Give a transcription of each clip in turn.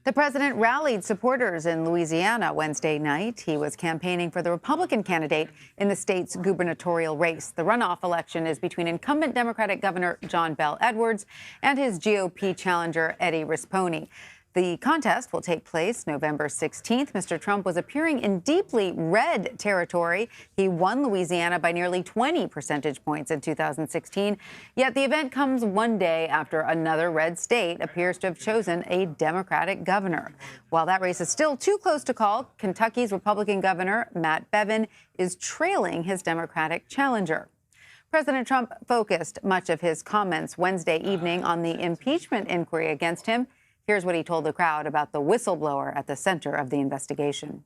The president rallied supporters in Louisiana Wednesday night. He was campaigning for the Republican candidate in the state's gubernatorial race. The runoff election is between incumbent Democratic Governor John Bel Edwards and his GOP challenger, Eddie Rispone. The contest will take place November 16th. Mr. Trump was appearing in deeply red territory. He won Louisiana by nearly 20 percentage points in 2016. Yet the event comes one day after another red state appears to have chosen a Democratic governor. While that race is still too close to call, Kentucky's Republican Governor Matt Bevin is trailing his Democratic challenger. President Trump focused much of his comments Wednesday evening on the impeachment inquiry against him. Here's what he told the crowd about the whistleblower at the center of the investigation.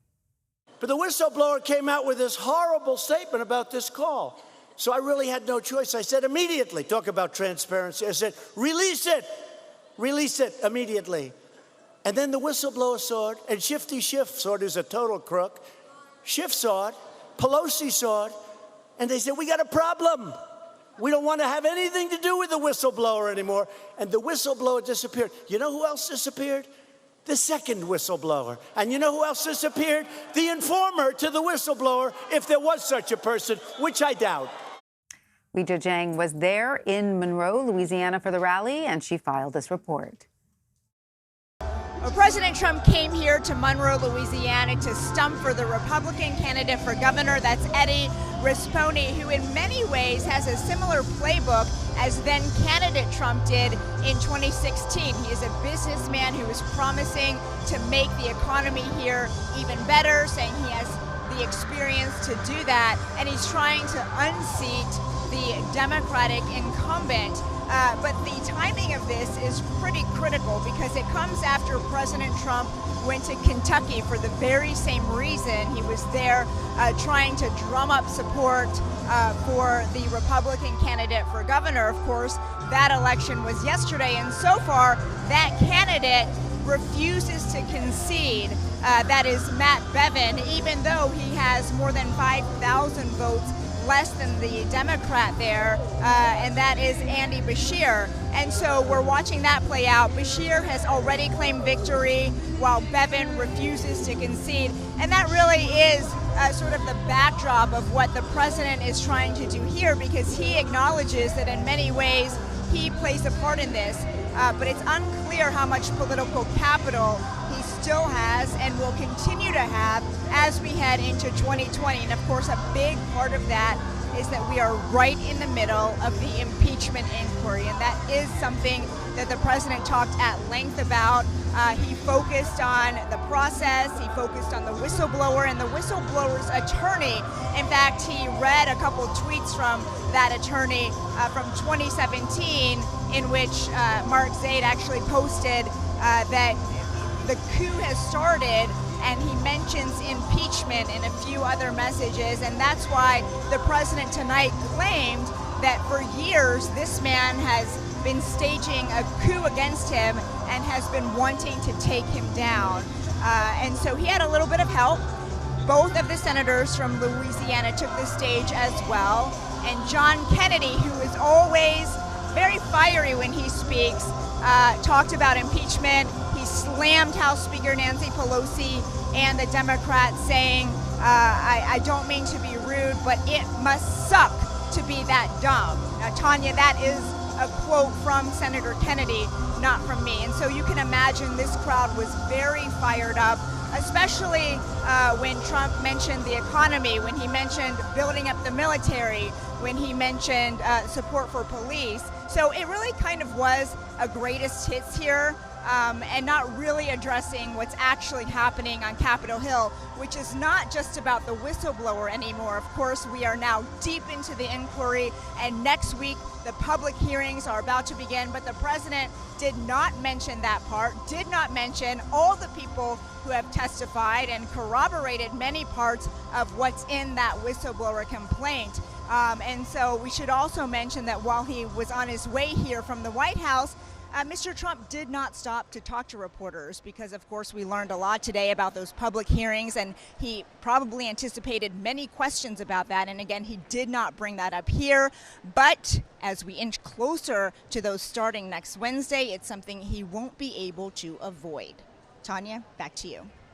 But the whistleblower came out with this horrible statement about this call. So I really had no choice. I said immediately, talk about transparency. I said, release it immediately. And then the whistleblower saw it, and Shifty Schiff saw it, who's a total crook. Schiff saw it, Pelosi saw it, and they said, we got a problem. We don't want to have anything to do with the whistleblower anymore. And the whistleblower disappeared. You know who else disappeared? The second whistleblower. And you know who else disappeared? The informer to the whistleblower, if there was such a person, which I doubt. Weijia Jiang was there in Monroe, Louisiana for the rally, and she filed this report. Well, President Trump came here to Monroe, Louisiana to stump for the Republican candidate for governor. That's Eddie Rispone, who in many ways has a similar playbook as then candidate Trump did in 2016. He is a businessman who is promising to make the economy here even better, saying he has the experience to do that, and he's trying to unseat the Democratic incumbent. But the timing of this is pretty critical because it comes after President Trump went to Kentucky for the very same reason. He was there trying to drum up support for the Republican candidate for governor. Of course, that election was yesterday, and so far that candidate refuses to concede. That is Matt Bevin, even though he has more than 5,000 votes less than the Democrat there, and that is Andy Beshear. And so we're watching that play out. Beshear has already claimed victory while Bevin refuses to concede. And that really is sort of the backdrop of what the president is trying to do here, because he acknowledges that in many ways he plays a part in this. But it's unclear how much political capital he still has and will continue to have as we head into 2020. And of course, a big part of that is that we are right in the middle of the impeachment inquiry. And that is something that the president talked at length about. He focused on the process, he focused on the whistleblower and the whistleblower's attorney. In fact, he read a couple tweets from that attorney from 2017 in which Mark Zaid actually posted that the coup has started, and he mentions impeachment in a few other messages, and that's why the president tonight claimed that for years this man has been staging a coup against him and has been wanting to take him down. And so he had a little bit of help. Both of the senators from Louisiana took the stage as well, and John Kennedy, who is always very fiery when he speaks, talked about impeachment. He slammed House Speaker Nancy Pelosi and the Democrats, saying, I don't mean to be rude, but it must suck to be that dumb. Now, Tanya, that is a quote from Senator Kennedy, not from me. And so you can imagine this crowd was very fired up, especially when Trump mentioned the economy, when he mentioned building up the military, when he mentioned support for police. So it really kind of was a greatest hits here, and not really addressing what's actually happening on Capitol Hill, which is not just about the whistleblower anymore. Of course, we are now deep into the inquiry, and next week the public hearings are about to begin, but the president did not mention that part, did not mention all the people who have testified and corroborated many parts of what's in that whistleblower complaint. And so we should also mention that while he was on his way here from the White House, Mr. Trump did not stop to talk to reporters because, of course, we learned a lot today about those public hearings, and he probably anticipated many questions about that. And again, he did not bring that up here. But as we inch closer to those starting next Wednesday, it's something he won't be able to avoid. Tanya, back to you.